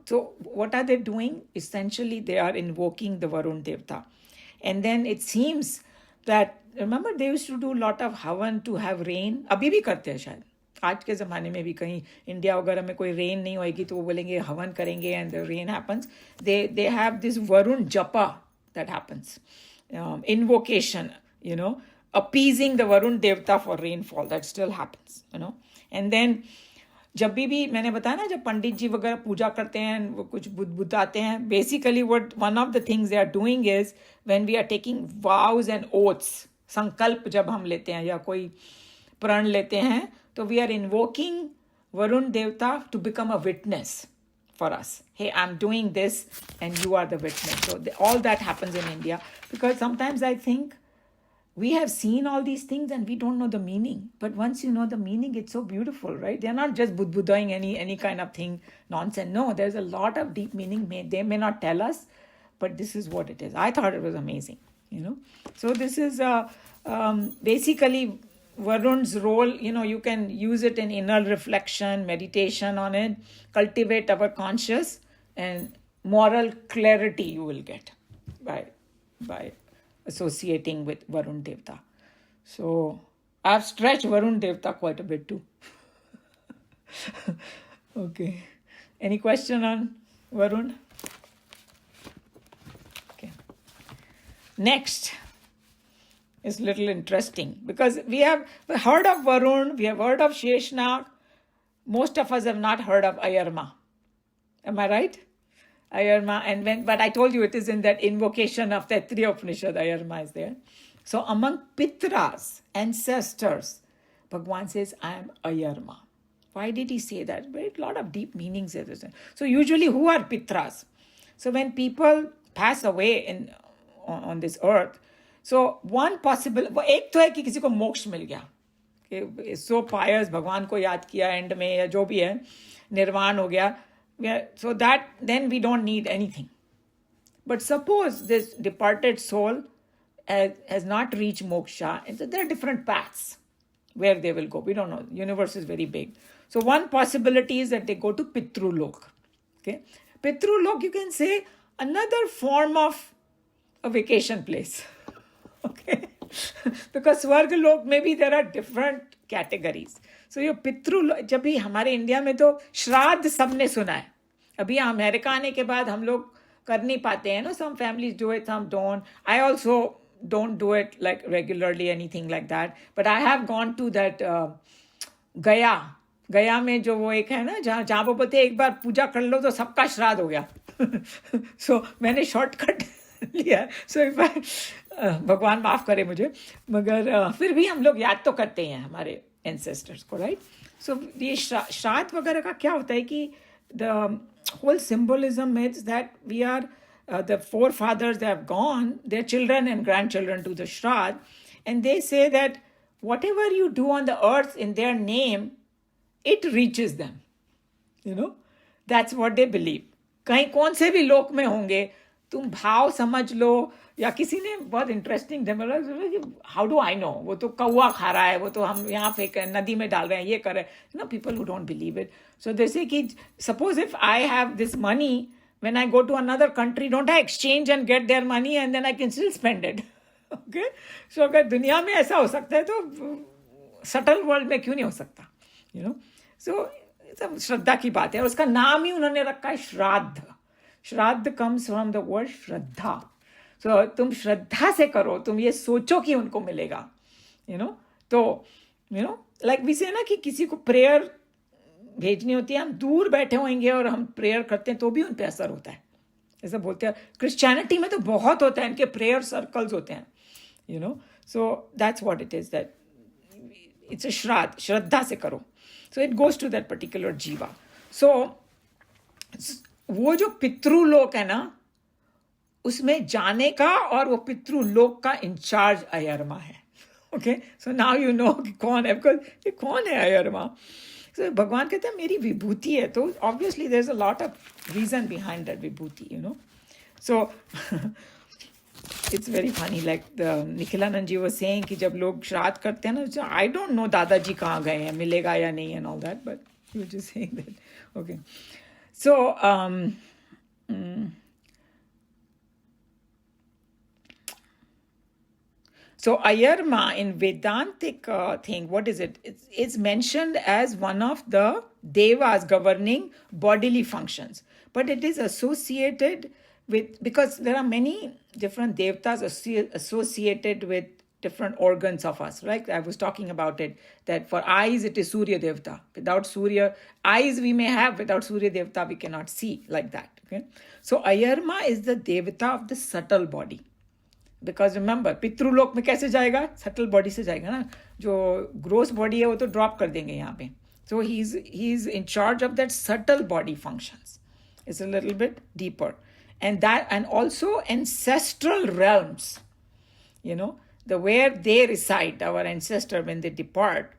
Speaker 1: So what are they doing? Essentially, they are invoking the Varun Devta. And then it seems that, remember, they used to do a lot of havan to have rain. अभी भी करते हैं शायद. आज के ज़माने में भी कहीं इंडिया वगैरह में कोई रेन नहीं होएगी तो वो बोलेंगे हवन करेंगे and the rain happens. They have this Varun Japa that happens. Invocation, appeasing the Varun Devta for rainfall. That still happens, And then जब भी मैंने बताया ना, जब पंडित जी वगैरह पूजा करते हैं, वो कुछ बुद्धाते हैं, basically what one of the things they are doing is when we are taking vows and oaths, संकल्प जब हम लेते हैं या कोई प्रण लेते हैं, तो we are invoking Varun devta to become a witness for us. Hey, I'm doing this and you are the witness. So all that happens in India, because sometimes I think we have seen all these things and we don't know the meaning. But once you know the meaning, it's so beautiful, right? They're not just buddhaing any kind of thing, nonsense. No, there's a lot of deep meaning. They may not tell us, but this is what it is. I thought it was amazing, you know. So this is basically Varun's role. You know, you can use it in inner reflection, meditation on it, cultivate our conscious, and moral clarity you will get by associating with Varun Devta. So I've stretched Varun Devta quite a bit too. Okay. Any question on Varun? Okay. Next is a little interesting, because we have heard of Varun, we have heard of Sheshnag. Most of us have not heard of Ayarma. Am I right? Ayarma, but I told you it is in that invocation of the Taittiriya Upanishad, Ayarma is there. So among Pitras, ancestors, Bhagwan says, I am Ayarma. Why did he say that? Very lot of deep meanings there. So usually who are Pitras? So when people pass away on this earth, so one possible, एक तो है कि किसी को मोक्ष मिल गया, कि सो पायस, भगवान को याद किया एंड में, या जो भी है, निर्वाण हो गया, so that then we don't need anything. But suppose this departed soul has not reached moksha, and so there are different paths where they will go. We don't know. Universe is very big. So one possibility is that they go to Pitrulok. Okay, Pitrulok, you can say another form of a vacation place. Okay, because Swargalok, maybe there are different categories. So your Pitru, जब भी हमारे India में तो श्राद्ध सबने सुना है, अभी अमेरिका आने के बाद हम लोग कर नहीं पाते हैं, no, some families do it, some don't. I also don't do it like regularly, anything like that. But I have gone to that गया में जो वो एक है ना, जहाँ वो बोलते हैं एक बार पूजा कर लो तो सबका श्राद्ध हो गया. So मैंने शॉर्टकट लिया. So if भगवान माफ करे मुझे, मगर फिर भी हम लोग याद तो करते हैं हमारे एंसेस्टर्स को, राइट? सो ये श्राद्ध वगैरह का क्या होता है कि the whole symbolism is that we are the forefathers they have gone, their children and grandchildren to the Shraddh, and they say that whatever you do on the earth in their name, it reaches them. You know, that's what they believe. कहीं कौन से भी लोक में होंगे, तुम भाव समझ लो, या किसी ने बहुत interesting how do I know, वो तो कौआ खा रहा है, वो तो हम यहाँ फेंक नदी में डाल रहे हैं, ये कर रहे हैं, you know, people who don't believe it. So जैसे कि suppose if I have this money, when I go to another country, don't I exchange and get their money and then I can still spend it? Okay? So अगर दुनिया में ऐसा हो सकता है तो सटल वर्ल्ड में क्यों नहीं हो सकता? You know? So सब श्रद्धा की बात है, और उसका नाम ही उन्होंने रखा है श्राद्ध. श्राद्ध comes from the word Shraddha. So तुम श्रद्धा से करो, तुम ये सोचो कि उनको मिलेगा, you know? तो you know, like we say ना कि किसी को प्रेयर भेजनी होती है, हम दूर बैठे होंगे और हम प्रेयर करते हैं तो भी उन पे असर होता है, ऐसा बोलते हैं. क्रिश्चियनिटी में तो बहुत होता है, इनके प्रेयर सर्कल्स होते हैं, you know. So that's what it is, that it's a shraddh, श्रद्धा से करो. So it goes to that particular jiva. So वो जो पितृलोक है ना, उसमें जाने का और वो पितृलोक का इंचार्ज अयरमा है. Okay, so now you know कौन है, बिकॉज ये कौन है अयरमा. So भगवान कहते हैं मेरी विभूति है, तो obviously there's a lot of reason behind that vibhuti, you know. So it's very funny, like the Nikhilanand ji was saying कि जब लोग श्राद्ध करते हैं ना, so I don't know दादाजी कहाँ गए हैं, मिलेगा या नहीं and all that, but he was just saying that. Okay, so So Ayarma in Vedantic thing, what is it? It's mentioned as one of the devas governing bodily functions. But it is associated with, because there are many different devatas associated with different organs of us, right? I was talking about it, that for eyes, it is Surya Devta. Without Surya, eyes we may have, without Surya Devta, we cannot see like that, okay? So Ayarma is the Devata of the subtle body. Because remember, पितृलोक में कैसे जाएगा? Subtle body से जाएगा ना. जो gross body है वो तो drop कर देंगे यहाँ पे. So he's in charge of that subtle body functions. It's a little bit deeper. And also ancestral realms, the where they reside, our ancestor when they depart.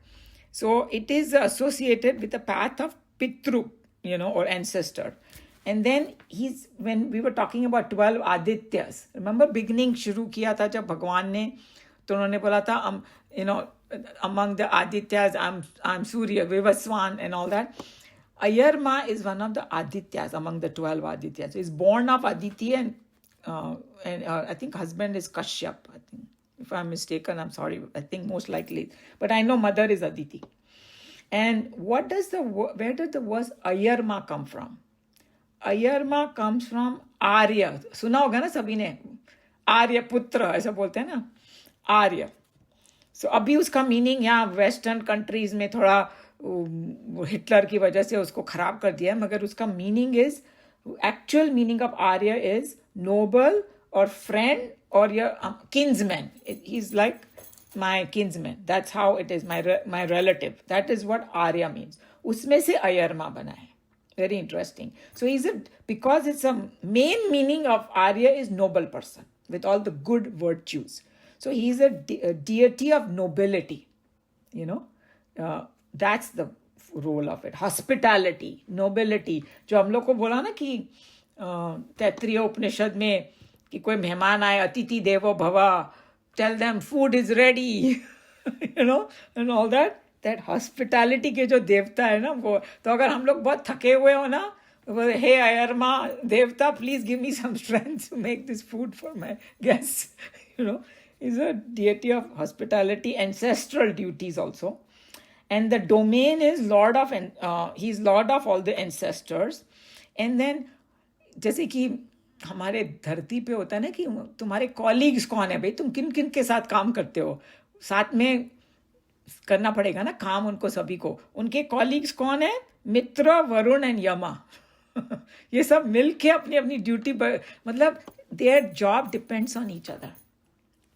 Speaker 1: So it is associated with the path of Pitru, or ancestor. And then when we were talking about 12 Adityas, remember beginning shuru kiya tha jab Bhagwan ne, to unhone bola tha, among the Adityas, I'm Surya, Vivaswan and all that. Ayarma is one of the Adityas among the 12 Adityas. He's born of Aditi and I think husband is Kashyap. I think, if I'm mistaken, I'm sorry. I think most likely. But I know mother is Aditi. And where does the word Ayarma come from? Ayarma comes from Arya. सुना होगा ना सभी ने? आर्य पुत्र ऐसा बोलते हैं ना? आर्य. So अभी उसका मीनिंग यहाँ वेस्टर्न कंट्रीज में थोड़ा हिटलर की वजह से उसको खराब कर दिया है, मगर उसका meaning is, actual meaning of Arya is noble और फ्रेंड और your kinsman. He is like my kinsman. That's how it is, my relative. That is what Arya means. उसमें से अयरमा बना है. Very interesting. So because it's a main meaning of Arya is noble person with all the good virtues. So he's a deity of nobility. That's the role of it. Hospitality, nobility. जो हम लोग को बोला ना कि तैत्तिरीय उपनिषद में कि कोई मेहमान आए, अतिथि देवो भवा, tell them food is ready, and all that. That hospitality के जो देवता है ना वो, तो अगर हम लोग बहुत थके हुए हो ना, हे अयरमा देवता, please give me some strength to make this food for my guests. He's a deity of hospitality, ancestral duties also. And the domain is he's lord of all the ancestors. And then जैसे कि हमारे धरती पे होता है ना कि तुम्हारे कॉलीग्स कौन है भाई, तुम किन किन के साथ काम करते हो, साथ में करना पड़ेगा ना काम उनको सभी को. उनके कॉलीग्स कौन है? मित्र, वरुण एंड यमा. ये सब मिलके अपनी अपनी ड्यूटी पर, मतलब their job depends on each other.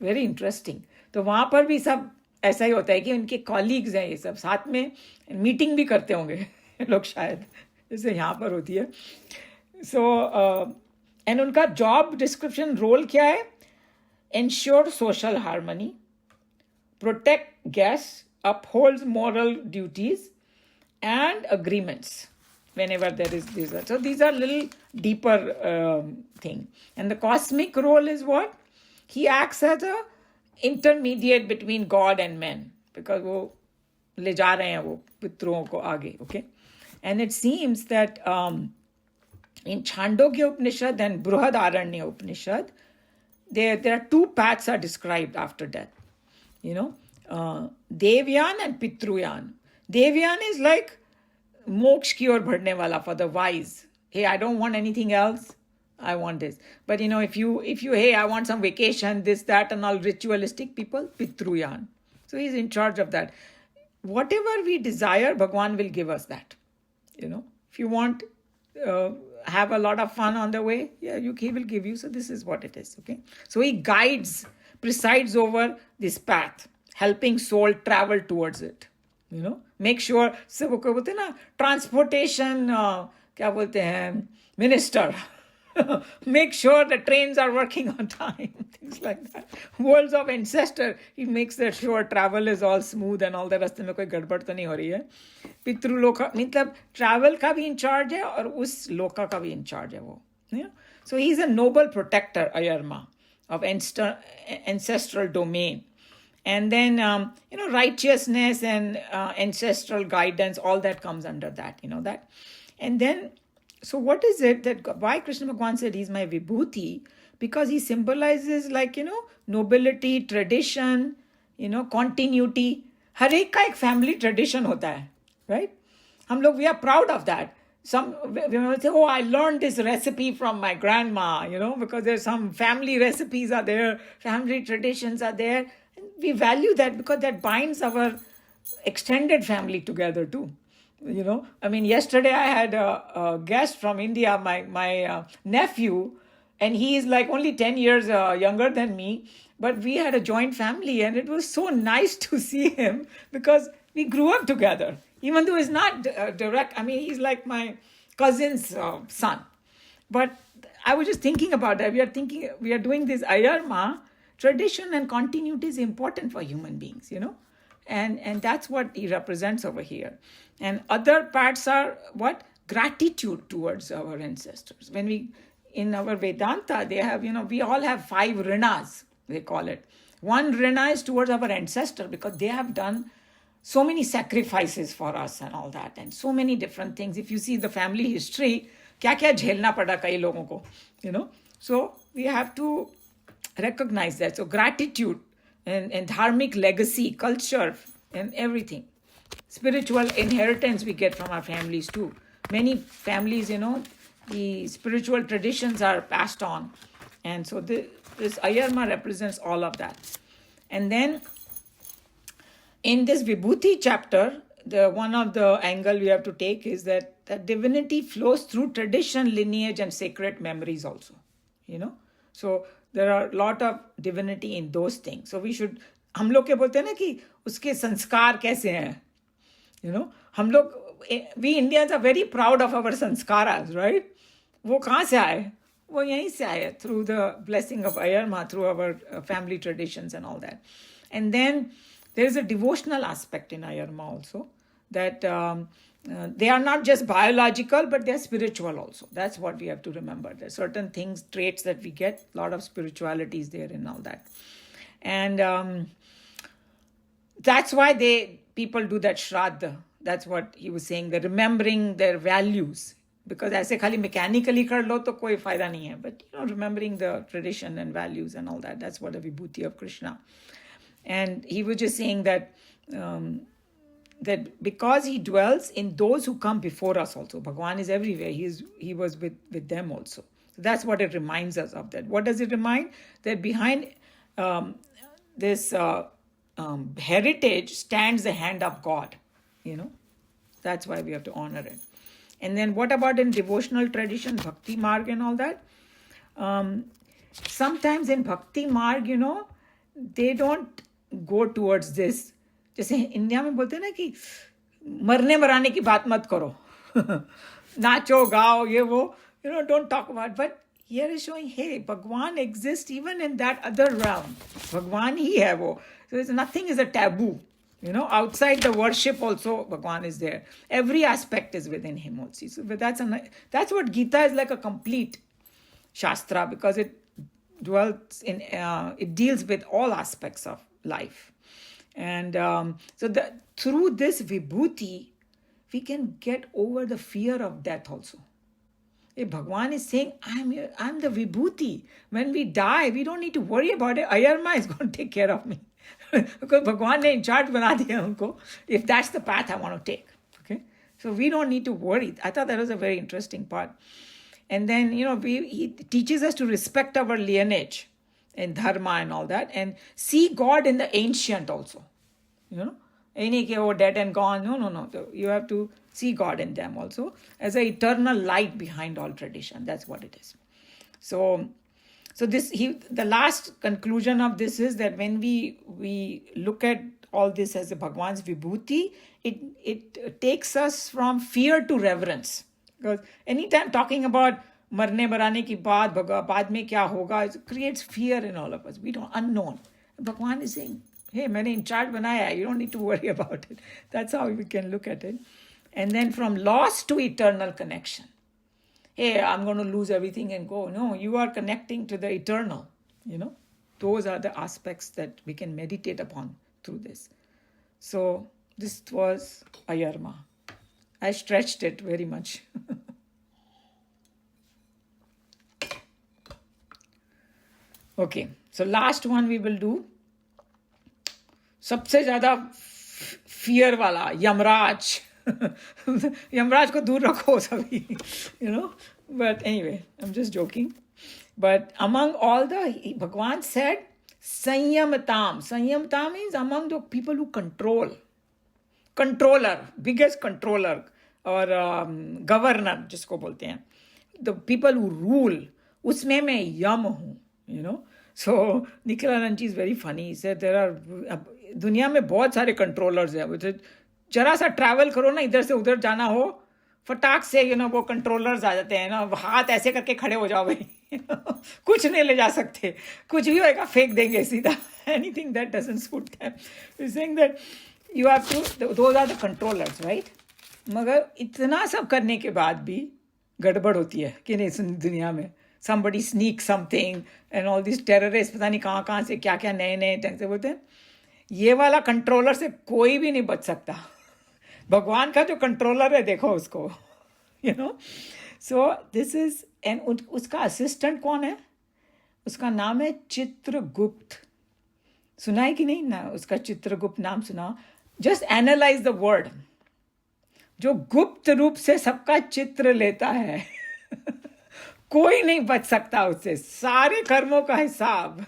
Speaker 1: Very interesting. तो वहां पर भी सब ऐसा ही होता है कि उनके कॉलीग्स हैं, ये सब साथ में मीटिंग भी करते होंगे लोग शायद, जैसे यहाँ पर होती है. सो एंड उनका जॉब डिस्क्रिप्शन रोल क्या है? Ensure social harmony, protect guests, upholds moral duties and agreements whenever there is this. So these are little deeper thing. And the cosmic role is what? He acts as a intermediate between God and men, because वो ले जा रहे हैं वो पितरों को आगे. Okay, and it seems that in Chandogya Upanishad and Bruhadaranya Upanishad, there are two paths are described after death. Devyan and Pitruyan. Devyan is like moksha ki or bhadne wala for the wise. Hey, I don't want anything else. I want this. But if you hey, I want some vacation, this, that, and all ritualistic people, Pitruyan. So he's in charge of that. Whatever we desire, Bhagwan will give us that. If you want have a lot of fun on the way, yeah, he will give you. So this is what it is. Okay. So he presides over this path, helping soul travel towards it. Make sure, से वो क्या बोलते हैं ना, transportation क्या बोलते हैं, minister. Make sure the trains are working on time, things like that. Worlds of ancestor, he makes sure travel is all smooth and all the रास्ते में कोई गड़बड़ तो नहीं हो रही है. पितृलोका मतलब travel का भी in charge है और उस लोका का भी in charge है वो. So he's a noble protector, Ayarma, of ancestral domain. And then, righteousness and ancestral guidance, all that comes under that, that. And then, so what is it that, why Krishna Bhagwan said he's my vibhuti? Because he symbolizes nobility, tradition, continuity. हर एक का एक family tradition होता है, right? हम लोग, we are proud of that. Some women say, oh, I learned this recipe from my grandma, because there's some family recipes are there, family traditions are there. we value that because that binds our extended family together too. I mean, yesterday I had a guest from India, my nephew, and he is like only 10 years younger than me, but we had a joint family, and it was so nice to see him because we grew up together, even though he's not direct. I mean, he's like my cousin's son. But I was just thinking about that. We are doing this Ayarma. Tradition and continuity is important for human beings, and that's what he represents over here. And other parts are what? Gratitude towards our ancestors. When we, in our Vedanta, they have, we all have 5 rinas, they call it. One rina is towards our ancestor because they have done so many sacrifices for us and all that, and so many different things. If you see the family history, क्या क्या झेलना पड़ा कई लोगों को, so we have to recognize that. So gratitude and dharmic legacy, culture, and everything. Spiritual inheritance we get from our families too. Many families, the spiritual traditions are passed on. And so this Ayarma represents all of that. And then in this Vibhuti chapter, one of the angle we have to take is that divinity flows through tradition, lineage, and sacred memories also. So there are a lot of divinity in those things. So we should, हम लोग क्या बोलते हैं ना कि उसके संस्कार कैसे हैं, हम लोग, we Indians are very proud of our sanskaras, right? वो कहाँ से आए? वो यहीं से आए, through the blessing of Ayarma, through our family traditions and all that. And then there is a devotional aspect in Ayarma also, that they are not just biological, but they are spiritual also. That's what we have to remember. There are certain things, traits that we get, a lot of spirituality is there in all that. And that's why people do that Shraddha. That's what he was saying, the remembering their values. Because ऐसे खाली mechanically कर लो तो कोई फायदा नहीं है. But remembering the tradition and values and all that, that's what the Vibhuti of Krishna. And he was just saying that that because he dwells in those who come before us also. Bhagwan is everywhere. He was with them also. So that's what it reminds us of that. What does it remind? That behind this heritage stands the hand of God. That's why we have to honor it. And then what about in devotional tradition, Bhakti Marg and all that? Sometimes in Bhakti Marg, they don't go towards this. जैसे India में बोलते हैं ना कि मरने मराने की बात मत करो, नाचो गाओ ये वो, don't talk about. But here is showing, hey, Bhagwan exists even in that other realm. Bhagwan ही है वो. So nothing is a taboo. Outside the worship also Bhagwan is there. Every aspect is within him also. So that's what Gita is like, a complete Shastra, because it dwells in, it deals with all aspects of life. And so through this Vibhuti, we can get over the fear of death also. If Bhagwan is saying, I'm the Vibhuti. When we die, we don't need to worry about it. Ayarma is going to take care of me. Because Bhagwan ne in charge bana diya humko, if that's the path I want to take. Okay? So we don't need to worry. I thought that was a very interesting part. And then, he teaches us to respect our lineage and dharma and all that, and see God in the ancient also. Any dead and gone. No. You have to see God in them also as an eternal light behind all tradition. That's what it is. So the last conclusion of this is that when we look at all this as a Bhagwan's Vibhuti, it takes us from fear to reverence. Because anytime talking about मरने मराने की बाद में क्या होगा, it creates fear in all of us. We don't, unknown. Bhagwan is saying, hey, मैंने in charge बनाया है, you don't need to worry about it. That's how we can look at it. And then from loss to eternal connection. Hey, I'm going to lose everything and go. No, you are connecting to the eternal. Those are the aspects that we can meditate upon through this. So this was Ayarma. I stretched it very much. Okay, so last one we will do. सबसे ज़्यादा fear वाला यमराज. यमराज को दूर रखो सभी. But anyway, I'm just joking. But among all Bhagwan said, Sanyamtam. Sanyamtam is among the people who controller, biggest controller or governor जिसको बोलते हैं, the people who rule, उसमें मैं यम हूँ, you know. So Nikhilanand is very funny. He said there are दुनिया में बहुत सारे controllers हैं. जरा सा ट्रैवल करो ना, इधर से उधर जाना हो, फटाक से वो कंट्रोलर्स आ जाते हैं ना, हाथ ऐसे करके खड़े हो जाओ भाई. कुछ नहीं ले जा सकते, कुछ भी होएगा फेंक देंगे सीधा. Anything that doesn't suit them. He's saying that you have to, those are the controllers, right? मगर इतना सब करने के बाद भी गड़बड़ होती है कि नहीं इस दुनिया में. Somebody sneaks something and all these terrorists पता नहीं कहाँ से क्या क्या नए ढंग से बोलते हैं. ये वाला कंट्रोलर से कोई भी नहीं बच सकता. भगवान का जो कंट्रोलर है देखो उसको, सो दिस इज. एंड उसका असिस्टेंट कौन है? उसका नाम है चित्रगुप्त. सुना है कि नहीं ना उसका चित्रगुप्त नाम? सुना. Just analyse the word. जो गुप्त रूप से सबका चित्र लेता है कोई नहीं बच सकता उससे. सारे कर्मों का हिसाब,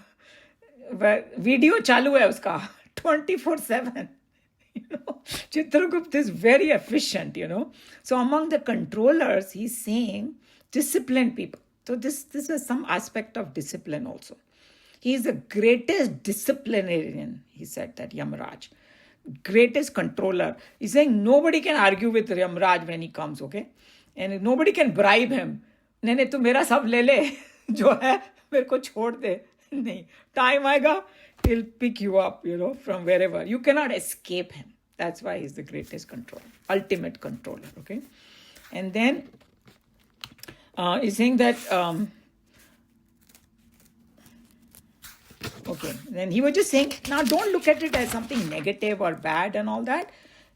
Speaker 1: वीडियो चालू है उसका 24/7. Chitragupta is very efficient, So among the controllers, he's saying disciplined people. So this is some aspect of discipline also. He is the greatest disciplinarian, he said, that Yamaraj. Greatest controller. He's saying nobody can argue with Yamaraj when he comes, okay? And nobody can bribe him. नहीं तू मेरा सब ले ले जो है मेरे को छोड़ दे. नहीं, time आएगा, he'll pick you up, from wherever. You cannot escape him. That's why he's the greatest controller, ultimate controller, okay? And then he's saying that, okay, then he was just saying, now don't look at it as something negative or bad and all that,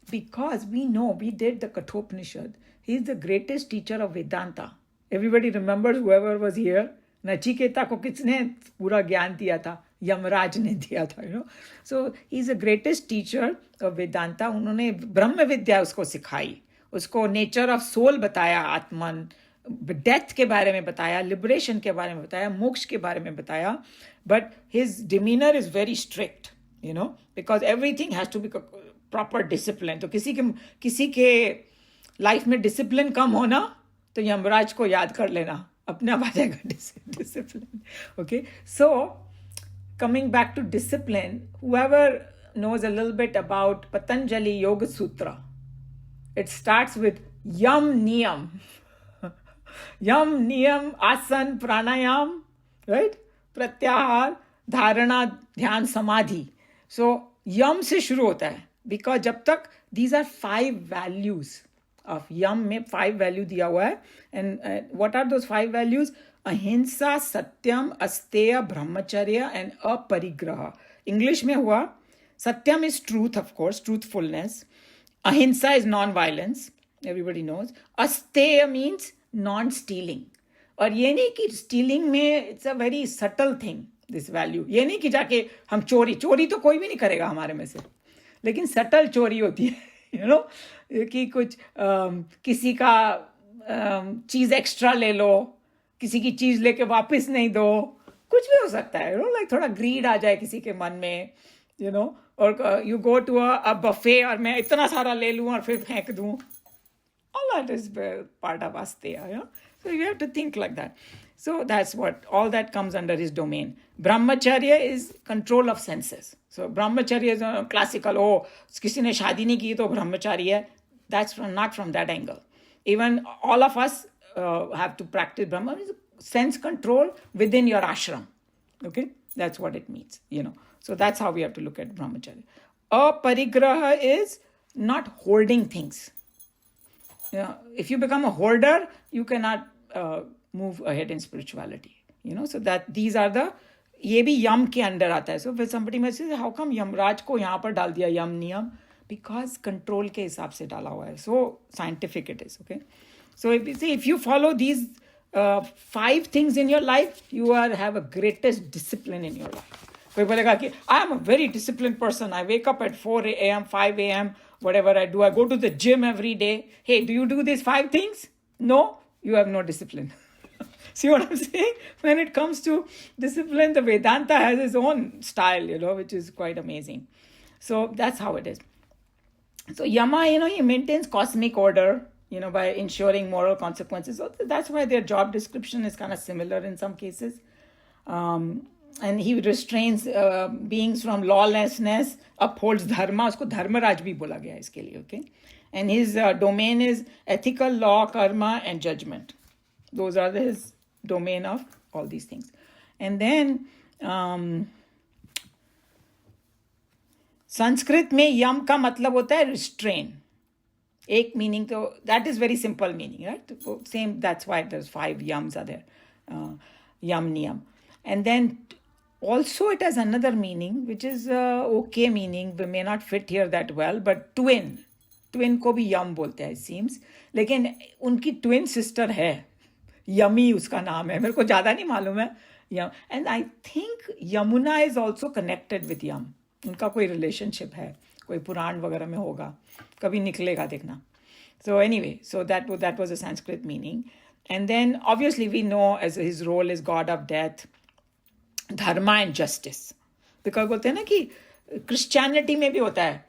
Speaker 1: because we know, we did the Kathopanishad. He's the greatest teacher of Vedanta. Everybody remembers whoever was here. Nachiketa को किसने पूरा ज्ञान दिया था? यमराज ने दिया था, So he is the greatest teacher of Vedanta. उन्होंने ब्रह्म विद्या उसको सिखाई, उसको नेचर ऑफ सोल बताया, आत्मन, डेथ के बारे में बताया, लिबरेशन के बारे में बताया, मोक्ष के बारे में बताया. But his demeanor is very strict, because everything has to be proper discipline. तो किसी के लाइफ में डिसिप्लिन कम होना तो यमराज को याद कर लेना, अपने आप आ जाएगा discipline. Okay, so coming back to discipline, whoever knows a little bit about Patanjali Yoga Sutra, it starts with Yam Niyam. Yam Niyam, Asan, Pranayam, right? Pratyahar, Dharana, Dhyan, Samadhi. So Yam से शुरू होता है, because जब तक these are 5 values of Yam में 5 value दिया हुआ है. And what are those 5 values? अहिंसा, सत्यम, अस्तेय, ब्रह्मचर्य and अपरिग्रह. English में हुआ सत्यम is truth, of course, truthfulness. Ahimsa is non-violence, everybody knows. Asteya means non-stealing. और ये नहीं कि stealing में it's a very subtle thing, this value. ये नहीं कि जाके हम चोरी तो कोई भी नहीं करेगा हमारे में से, लेकिन subtle चोरी होती है, कि कुछ किसी का चीज़ एक्स्ट्रा ले लो, किसी की चीज़ लेके वापस नहीं दो, कुछ भी हो सकता है, like थोड़ा greed आ जाए किसी के मन में, और you go to a buffet और मैं इतना सारा ले लूँ और फिर फेंक दूँ. All that is part of asteya, So you have to think like that. So that's what, all that comes under his domain. Brahmacharya is control of senses. So brahmacharya is classical, किसी ने शादी नहीं की तो brahmacharya है. That's not from that angle. Even all of us have to practice Brahma, sense control within your ashram. Okay? That's what it means, So that's how we have to look at brahmacharya. Aparigraha is not holding things. If you become a hoarder, you cannot move ahead in spirituality. So that these are the, ये भी यम के अंदर आता है. So when somebody may say, how come Yamraj को यहाँ पर डाल दिया यम नियम? Because control के हिसाब से डाला हुआ है. So scientific it is, okay? So if you follow these 5 things in your life, you have a greatest discipline in your life. कोई बोलेगा कि I am a very disciplined person. I wake up at 4 a.m., 5 a.m., whatever I do. I go to the gym every day. Hey, do you do these 5 things? No, you have no discipline. See what I'm saying? When it comes to discipline, the Vedanta has its own style, which is quite amazing. So that's how it is. So Yama, he maintains cosmic order, by ensuring moral consequences. So that's why their job description is kind of similar in some cases. And he restrains beings from lawlessness, upholds dharma. उसको धर्मराज भी बोला गया है इसके लिए, okay? And his domain is ethical law, karma, and judgment. Those are his domain of all these things. And then Sanskrit में यम का मतलब होता है restrain. एक meaning तो that is very simple meaning, right? Same, that's why there's 5 yams are there. Yam niyam. And then also it has another meaning which is okay meaning, we may not fit here that well, but twin को भी यम बोलते हैं, it seems. लेकिन उनकी twin sister है, yummy उसका नाम है, मेरे को ज़्यादा नहीं मालूम है. And I think Yamuna is also connected with Yam. उनका कोई relationship है, कोई पुराण वगैरह में होगा, कभी निकलेगा देखना. So anyway, so that was a Sanskrit meaning. And then obviously we know as his role is god of death, dharma and justice. Because बोलते हैं ना कि Christianity में भी होता है,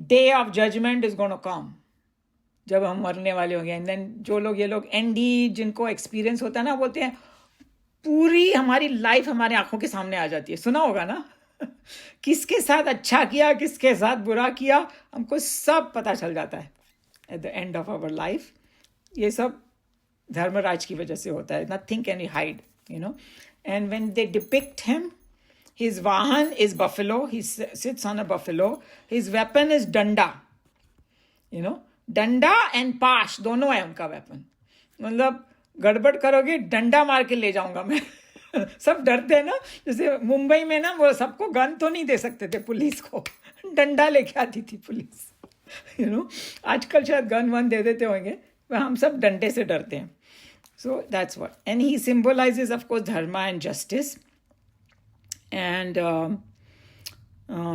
Speaker 1: day of judgment is going to come, जब हम मरने वाले होंगे. And then ये लोग ND जिनको experience होता है ना, बोलते हैं पूरी हमारी लाइफ हमारे आंखों के सामने आ जाती है. सुना होगा ना, किसके साथ अच्छा किया, किसके साथ बुरा किया, हमको सब पता चल जाता है at the end of our life. ये सब धर्मराज की वजह से होता है. Nothing can be hide, And when they depict him, his vahan is buffalo. He sits on a buffalo. His weapon is danda. Danda and pash, दोनों है उनका weapon. मतलब गड़बड़ करोगे डंडा मार के ले जाऊंगा मैं. सब डरते हैं ना, जैसे मुंबई में ना वो सबको गन तो नहीं दे सकते थे पुलिस को, डंडा लेके आती थी पुलिस. आजकल शायद गन वन दे देते होंगे, हम सब डंडे से डरते हैं. So that's what. And he symbolizes, of course, dharma and justice. And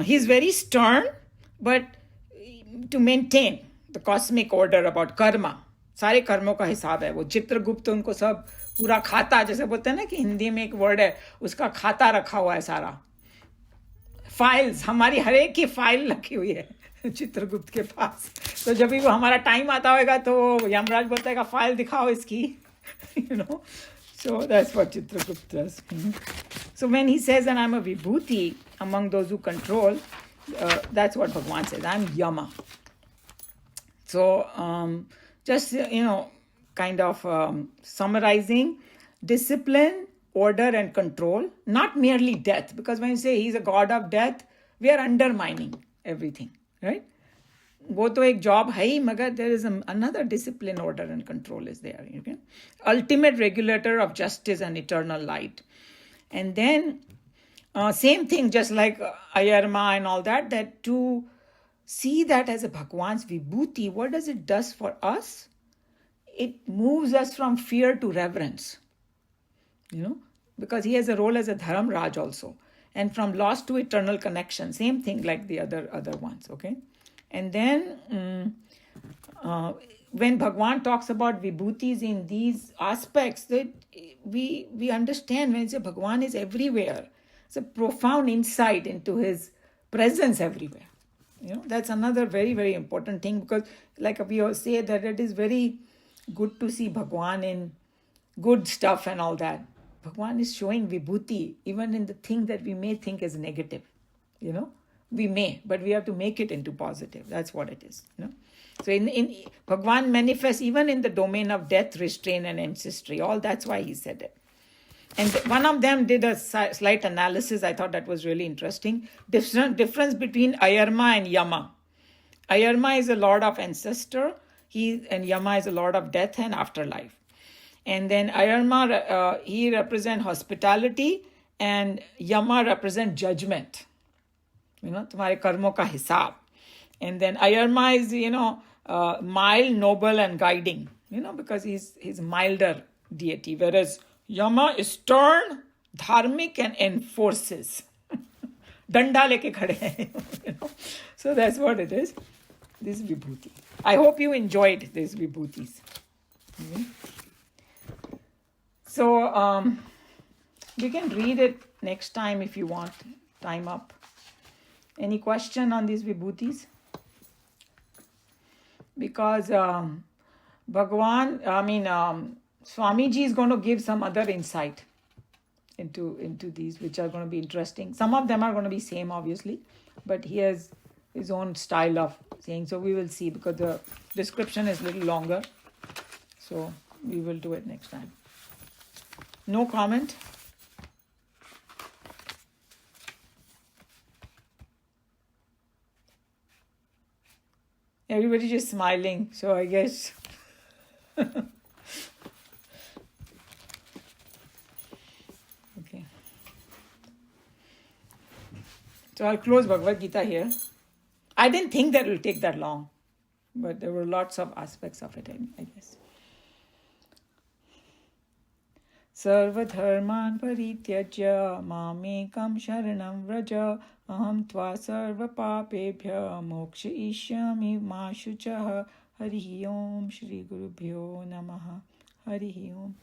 Speaker 1: he's very stern, but to maintain the cosmic order about karma. सारे कर्मों का हिसाब है. वो चित्रगुप्त उनको सब पूरा खाता, जैसे बोलते हैं ना कि हिंदी में एक वर्ड है, उसका खाता रखा हुआ है सारा. फाइल्स, हमारी हर एक की फाइल रखी हुई है चित्रगुप्त के पास. तो जब भी वो हमारा टाइम आता होगा तो यमराज बोलता है फाइल दिखाओ इसकी. So that's what Chitragupta does. So when he says that I'm a vibhuti among those who control, that's what Bhagwan says. I'm Yama. So just, kind of summarizing, discipline, order and control, not merely death. Because when you say he's a god of death, we are undermining everything, right? वो तो एक job है ही, मगर there is another discipline, order and control is there. Okay? Ultimate regulator of justice and eternal light. And then same thing, just like Ayarma and all that to see that as a Bhagwan's vibhuti, what does it does for us? It moves us from fear to reverence, because he has a role as a Dharamraj also. And from loss to eternal connection, same thing like the other ones, okay? And then when Bhagwan talks about vibhutis in these aspects, that we understand when we say Bhagwan is everywhere. It's a profound insight into his presence everywhere. That's another very, very important thing, because like we all say that it is very good to see Bhagwan in good stuff and all that. Bhagwan is showing vibhuti even in the thing that we may think is negative, We may, but we have to make it into positive. That's what it is. So in Bhagwan manifests even in the domain of death, restraint, and ancestry. All that's why he said it. And one of them did a slight analysis. I thought that was really interesting. Difference between Ayarma and Yama. Ayarma is a lord of ancestor. And Yama is a lord of death and afterlife. And then Ayarma, he represents hospitality, and Yama represents judgment. तुम्हारे कर्मों का हिसाब. And then Ayarma is, mild, noble, and guiding, because he's milder deity. Whereas Yama is stern, dharmic, and enforces. Danda leke khade hain, So that's what it is. This vibhuti. I hope you enjoyed these vibhutis. So we can read it next time if you want. Time up. Any question on these vibhutis? Because Bhagwan, Swamiji is going to give some other insight into these, which are going to be interesting. Some of them are going to be same, obviously, but he has his own style of saying. So we will see, because the description is a little longer. So we will do it next time. No comment? Everybody's just smiling, so I guess. Okay. So I'll close Bhagavad Gita here. I didn't think that it will take that long, but there were lots of aspects of it, I guess. Sarvadharman parityajya mamekam sharanam vraja aham tva sarva papebhya mokshayishyami ma shuchah. Harihi Om Shri Gurubhyo Namaha. Harihi Om.